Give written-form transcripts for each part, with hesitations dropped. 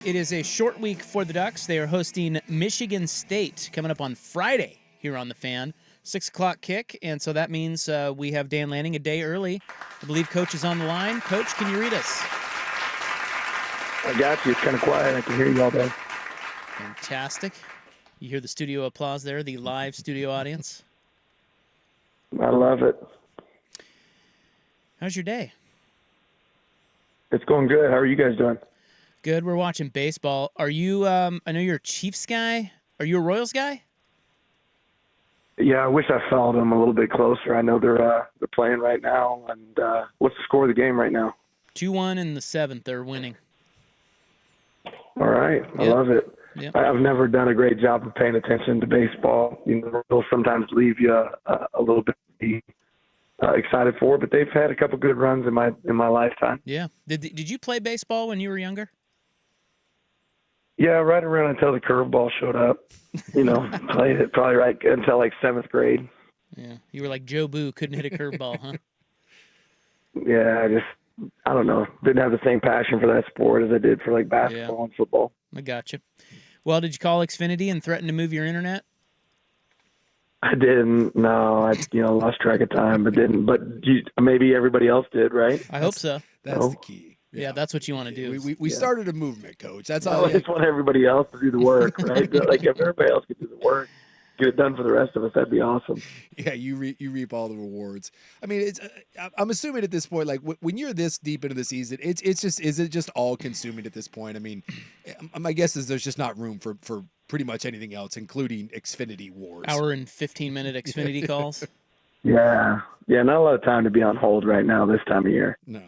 It is a short week for the Ducks. They are hosting Michigan State coming up on Friday here on The Fan. 6 o'clock kick, and so that means we have Dan Lanning a day early. I believe Coach is on the line. Coach, can you read us? I got you. It's kind of quiet. I can hear you all day. Fantastic. You hear the studio applause there, the live studio audience? I love it. How's your day? It's going good. How are you guys doing? Good. We're watching baseball. Are you, I know you're a Chiefs guy. Are you a Royals guy? Yeah, I wish I followed them a little bit closer. I know they're playing right now. And what's the score of the game right now? 2-1 in the 7th. They're winning. All right. I love it. Yep. I've never done a great job of paying attention to baseball. You know, they'll sometimes leave you a little bit excited for, but they've had a couple good runs in my lifetime. Yeah. Did you play baseball when you were younger? Yeah, right around until the curveball showed up. You know, played it probably right until like 7th grade. Yeah. You were like Joe Boo, couldn't hit a curveball, huh? Yeah, I don't know. Didn't have the same passion for that sport as I did for like basketball and football. I got you. Well, did you call Xfinity and threaten to move your internet? I didn't. No, I lost track of time, but didn't. But maybe everybody else did, right? I hope so. That's the key. Yeah, that's what you want to do. We started a movement, Coach. That's all. I just want everybody else to do the work, right? Like if everybody else could do the work, get it done for the rest of us, that'd be awesome. Yeah, you reap all the rewards. I mean, it's. I'm assuming at this point, like when you're this deep into the season, is it just all consuming at this point? I mean, my guess is there's just not room for pretty much anything else, including Xfinity wars. Hour and 15-minute Xfinity calls. Yeah, not a lot of time to be on hold right now this time of year. No.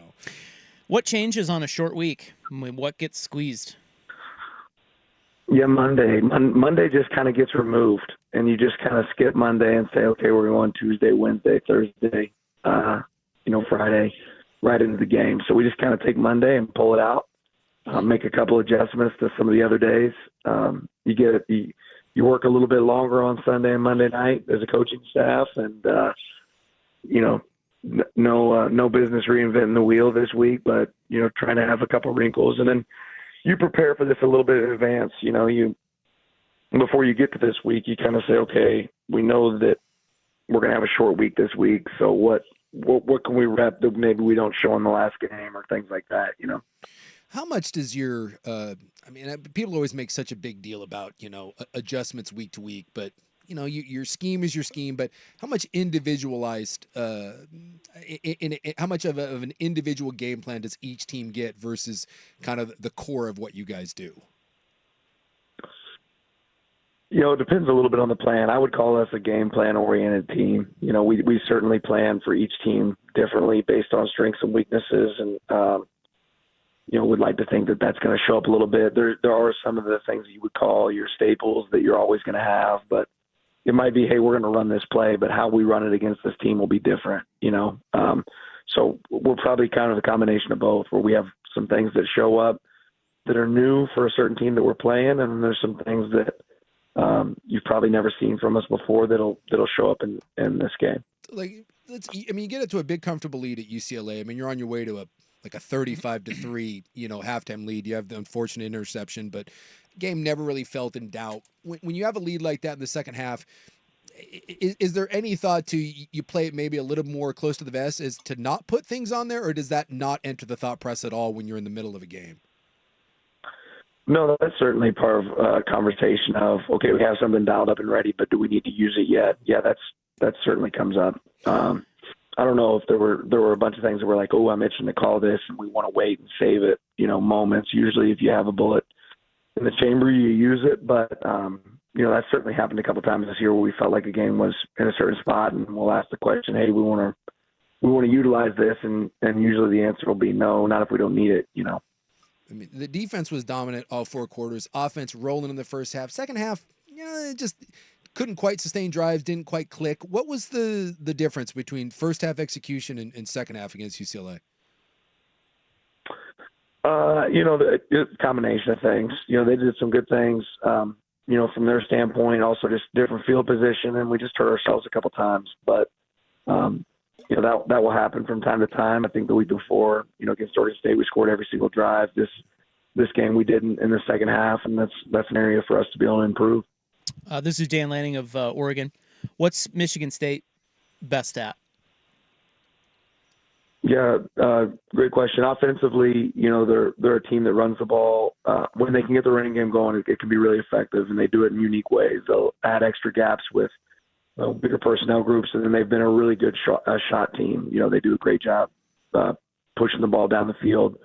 What changes on a short week? I mean, what gets squeezed? Yeah, Monday. Monday just kind of gets removed, and you just kind of skip Monday and say, okay, we're going Tuesday, Wednesday, Thursday, Friday, right into the game. So we just kind of take Monday and pull it out, make a couple adjustments to some of the other days. You work a little bit longer on Sunday and Monday night as a coaching staff, and no business reinventing the wheel this week, but trying to have a couple wrinkles, and then you prepare for this a little bit in advance. Before you get to this week, you kind of say, okay, we know that we're going to have a short week this week, so what can we rep that maybe we don't show in the last game or things like that. How much does your people always make such a big deal about adjustments week to week, but your scheme is your scheme, but how much individualized, how much of an individual game plan does each team get versus kind of the core of what you guys do? It depends a little bit on the plan. I would call us a game plan oriented team. We certainly plan for each team differently based on strengths and weaknesses, and would like to think that that's going to show up a little bit. There are some of the things that you would call your staples that you're always going to have, but it might be, hey, we're going to run this play, but how we run it against this team will be different, So we're probably kind of a combination of both, where we have some things that show up that are new for a certain team that we're playing, and then there's some things that you've probably never seen from us before that'll show up in this game. You get it to a big comfortable lead at UCLA. I mean, you're on your way to a 35-3, halftime lead. You have the unfortunate interception, but game never really felt in doubt. When you have a lead like that in the second half, is there any thought to you play it maybe a little more close to the vest, is to not put things on there, or does that not enter the thought process at all when you're in the middle of a game? No, that's certainly part of a conversation of, okay, we have something dialed up and ready, but do we need to use it yet? Yeah, that certainly comes up. I don't know if there were a bunch of things that were like, oh, I'm itching to call this, and we want to wait and save it, moments. Usually if you have a bullet in the chamber, you use it. But, that certainly happened a couple of times this year where we felt like a game was in a certain spot, and we'll ask the question, hey, we want to utilize this, and usually the answer will be no, not if we don't need it, I mean, the defense was dominant all 4 quarters. Offense rolling in the first half. Second half, it just couldn't quite sustain drives, didn't quite click. What was the difference between first half execution and second half against UCLA? The combination of things. They did some good things, from their standpoint, also just different field position, and we just hurt ourselves a couple times. But, that will happen from time to time. I think the week before, against Oregon State, we scored every single drive. This this game we did in the second half, and that's an area for us to be able to improve. This is Dan Lanning of Oregon. What's Michigan State best at? Yeah, great question. Offensively, they're a team that runs the ball. When they can get the running game going, it can be really effective, and they do it in unique ways. They'll add extra gaps with bigger personnel groups, and then they've been a really good shot team. They do a great job pushing the ball down the field,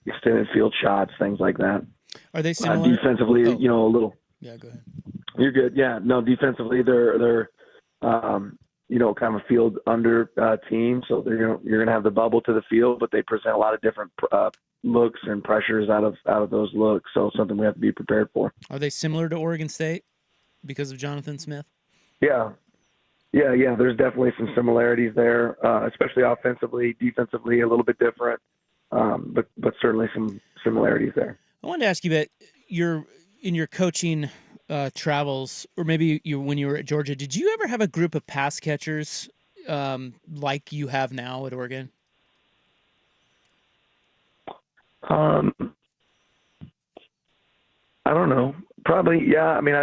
extended field shots, things like that. Are they similar? Defensively, a little. Yeah, go ahead. You're good. Yeah, no, defensively, they're kind of a field under team. So you're going to have the bubble to the field, but they present a lot of different looks and pressures out of those looks. So something we have to be prepared for. Are they similar to Oregon State because of Jonathan Smith? Yeah. There's definitely some similarities there, especially offensively. Defensively, a little bit different, but certainly some similarities there. I wanted to ask you about in your coaching travels, or maybe when you were at Georgia, did you ever have a group of pass catchers like you have now at Oregon? I don't know. Probably, yeah. I mean,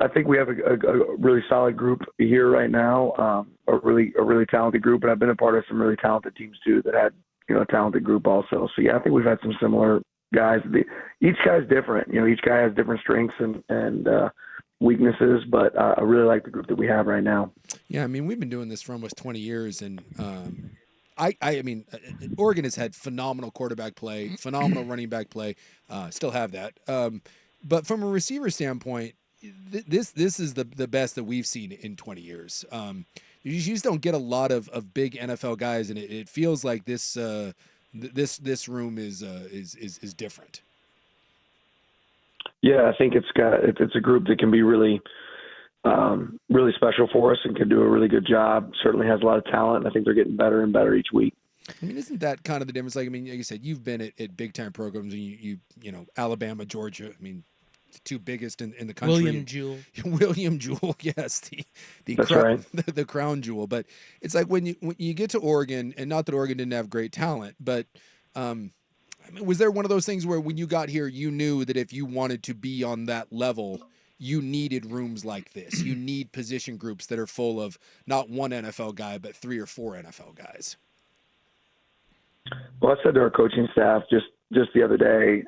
I think we have a really solid group here right now, a really talented group, and I've been a part of some really talented teams too that had a talented group also. So yeah, I think we've had some similar guys. Each guy's different. Each guy has different strengths and weaknesses, but I really like the group that we have right now. Yeah, I mean, we've been doing this for almost 20 years, and I mean, Oregon has had phenomenal quarterback play, phenomenal running back play, still have that. But from a receiver standpoint, this is the best that we've seen in 20 years. You just don't get a lot of big NFL guys, and it feels like this room is different. Yeah, I think it's a group that can be really really special for us and can do a really good job. Certainly has a lot of talent, and I think they're getting better and better each week. I mean, isn't that kind of the difference? Like you said, you've been at big time programs, and you Alabama, Georgia. I mean, the two biggest in the country. William Jewell, yes, the crown jewel. But it's like when you get to Oregon, and not that Oregon didn't have great talent, but I mean, was there one of those things where when you got here, you knew that if you wanted to be on that level, you needed rooms like this? You need position groups that are full of not one NFL guy, but 3 or 4 NFL guys. Well, I said to our coaching staff just the other day,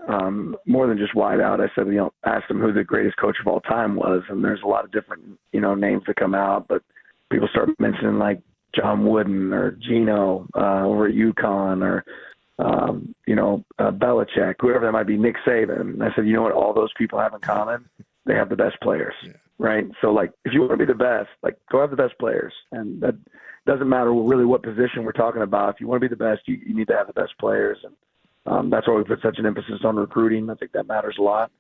more than just wide out, I said, asked them who the greatest coach of all time was. And there's a lot of different, names that come out, but people start mentioning like John Wooden or Gino over at UConn or, Belichick, whoever that might be, Nick Saban. And I said, you know what all those people have in common? They have the best players, right? So, like, if you want to be the best, like, go have the best players. And that doesn't matter really what position we're talking about. If you want to be the best, you need to have the best players. And that's why we put such an emphasis on recruiting. I think that matters a lot.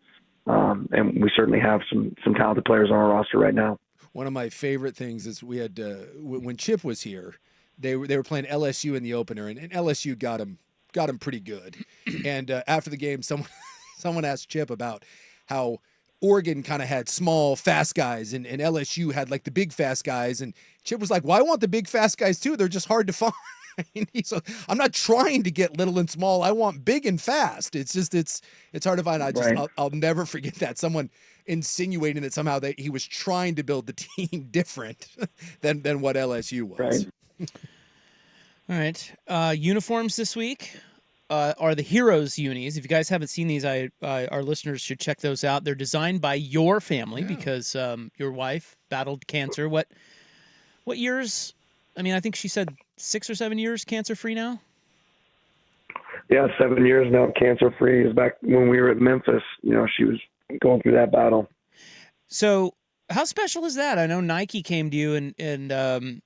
And we certainly have some talented players on our roster right now. One of my favorite things is we had when Chip was here, they were playing LSU in the opener, and LSU got him pretty good. And after the game, someone asked Chip about how Oregon kind of had small, fast guys, and LSU had like the big, fast guys. And Chip was like, well, I want the big, fast guys too. They're just hard to find. So I'm not trying to get little and small. I want big and fast. It's just, it's hard to find. I'll never forget that. Someone insinuating that somehow he was trying to build the team different than what LSU was. Right. All right. Uniforms this week are the Heroes unis. If you guys haven't seen these, our listeners should check those out. They're designed by your family because your wife battled cancer. What years? I mean, I think she said 6 or 7 years cancer-free now? Yeah, 7 years now cancer-free. It was back when we were at Memphis. She was going through that battle. So how special is that? I know Nike came to you and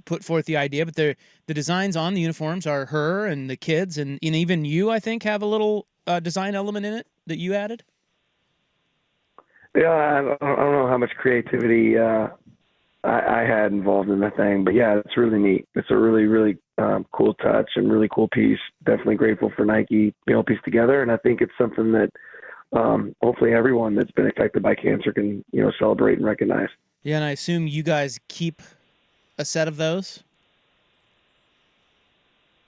put forth the idea, but the designs on the uniforms are her and the kids, and even you, I think, have a little design element in it that you added. Yeah, I don't know how much creativity I had involved in the thing, but yeah, it's really neat. It's a really, really cool touch and really cool piece. Definitely grateful for Nike being able to piece together, and I think it's something that hopefully everyone that's been affected by cancer can celebrate and recognize. Yeah, and I assume you guys keep a set of those?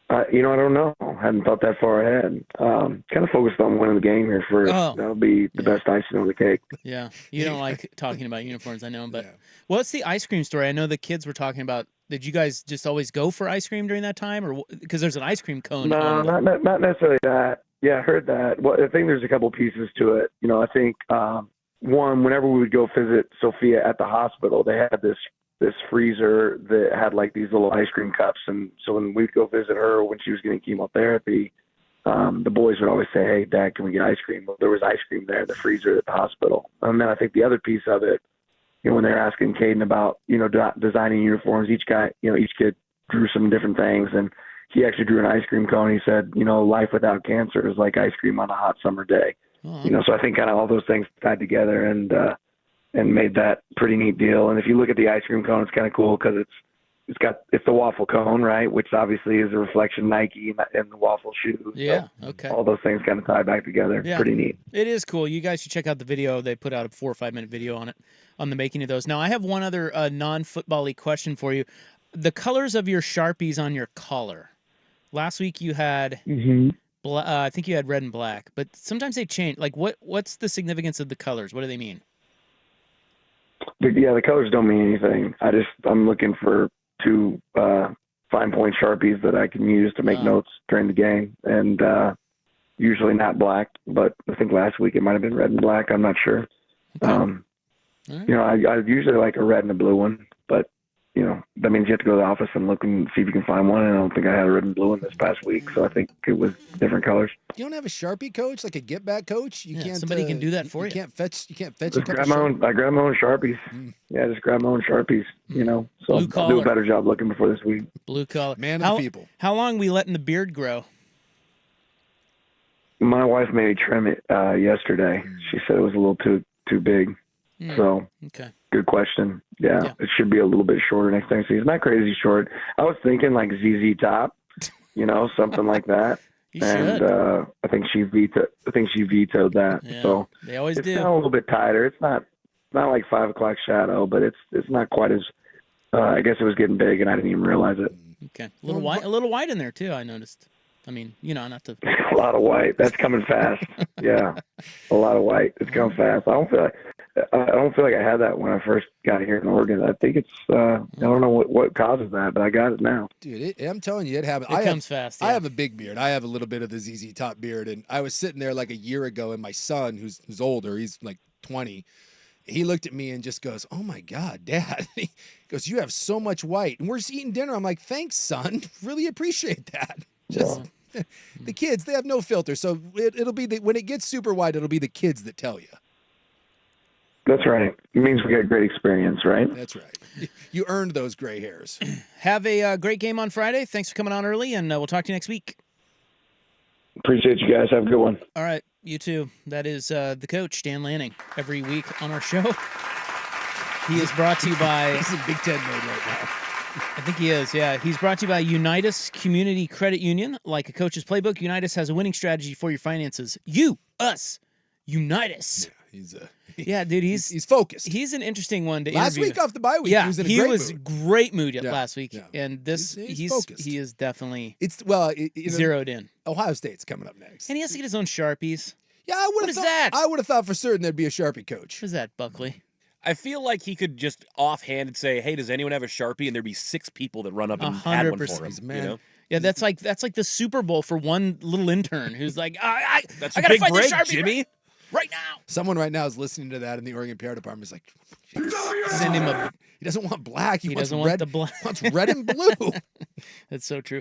I don't know. I hadn't thought that far ahead. Kind of focused on winning the game here first. Oh, That'll be the best icing on the cake. yeah. You don't like talking about uniforms, I know. But Yeah. what's the ice cream story? I know the kids were talking about. Did you guys just always go for ice cream during that time, or because there's an ice cream cone? No, not necessarily that. Yeah, I heard that. Well, I think there's a couple pieces to it. I think one, whenever we would go visit Sophia at the hospital, they had this freezer that had like these little ice cream cups, and so when we'd go visit her when she was getting chemotherapy, the boys would always say, "Hey, Dad, can we get ice cream?" Well, there was ice cream there in the freezer at the hospital. And then I think the other piece of it, when they're asking Caden about designing uniforms, each kid drew some different things, and he actually drew an ice cream cone. He said, life without cancer is like ice cream on a hot summer day. Oh. So I think kind of all those things tied together and made that pretty neat deal. And if you look at the ice cream cone, it's kind of cool because it's the waffle cone, right? Which obviously is a reflection of Nike and the waffle shoes. Yeah. So Okay. all those things kind of tie back together. Yeah. Pretty neat. It is cool. You guys should check out the video. They put out a 4 or 5 minute video on it, on the making of those. Now, I have one other non-football-y question for you. The colors of your Sharpies on your collar. Last week you had, I think you had red and black, but sometimes they change. Like, what's the significance of the colors? What do they mean? The colors don't mean anything. I'm looking for 2 fine point Sharpies that I can use to make notes during the game, and usually not black, but I think last week it might have been red and black. I'm not sure. Okay. I usually like a red and a blue one, but that means you have to go to the office and look and see if you can find one. And I don't think I had a red and blue one this past week, so I think it was different colors. You don't have a Sharpie coach, like a get back coach? You can't. Somebody can do that for you. You can't fetch. I grab my own Sharpies. Yeah, just grab my own Sharpies. So I'll do a better job looking before this week. Blue collar. Man of the people. How long we letting the beard grow? My wife made me trim it yesterday. She said it was a little too big. So okay. Good question. Yeah, it should be a little bit shorter next time. It's not crazy short. I was thinking like ZZ Top, something like that. You and should. I think she vetoed that. Yeah, so they always it's do. now a little bit tighter. It's not like 5 o'clock shadow, but it's not quite as. I guess it was getting big, and I didn't even realize it. Okay, a little white in there too. I noticed. I mean, not to. A lot of white. That's coming fast. Yeah, a lot of white. It's coming fast. I don't feel like I had that when I first got here in Oregon. I think it's. I don't know what causes that, but I got it now. Dude, I'm telling you, it happens. It comes fast. Yeah. I have a big beard. I have a little bit of the ZZ Top beard, and I was sitting there like a year ago, and my son, who's older, he's like 20. He looked at me and just goes, "Oh my God, Dad!" He goes, "You have so much white." And we're just eating dinner. I'm like, "Thanks, son. Really appreciate that." Just. The kids, they have no filter, so it'll be when it gets super white, it'll be the kids that tell you. That's right. It means we got great experience, right? That's right. You earned those gray hairs. Have a great game on Friday. Thanks for coming on early, and we'll talk to you next week. Appreciate you guys. Have a good one. All right, you too. That is the coach, Dan Lanning, every week on our show. He is brought to you by... He's in Big Ten mode right now. I think he is, yeah. He's brought to you by Unitas Community Credit Union. Like a coach's playbook, Unitas has a winning strategy for your finances. You, us, Unitas. Yeah, dude, he's focused. He's an interesting one to last interview. week off the bye week. Yeah, he was in a great mood Yeah, last week, yeah. and this he's focused. he is definitely zeroed in. Ohio State's coming up next, and he has to get his own Sharpies. Yeah, I would have thought. That? I would have thought for certain there'd be a Sharpie coach. What is that, Buckley? I feel like he could just offhand say, "Hey, does anyone have a Sharpie?" And there'd be 6 people that run up and add one for him. Man. Yeah, that's like the Super Bowl for one little intern who's like, I That's gotta big find break, the Sharpie Jimmy. right now. Someone right now is listening to that in the Oregon PR department. Is like, Send him a. he doesn't want black. He wants doesn't red. want the black. Wants red and blue. That's so true.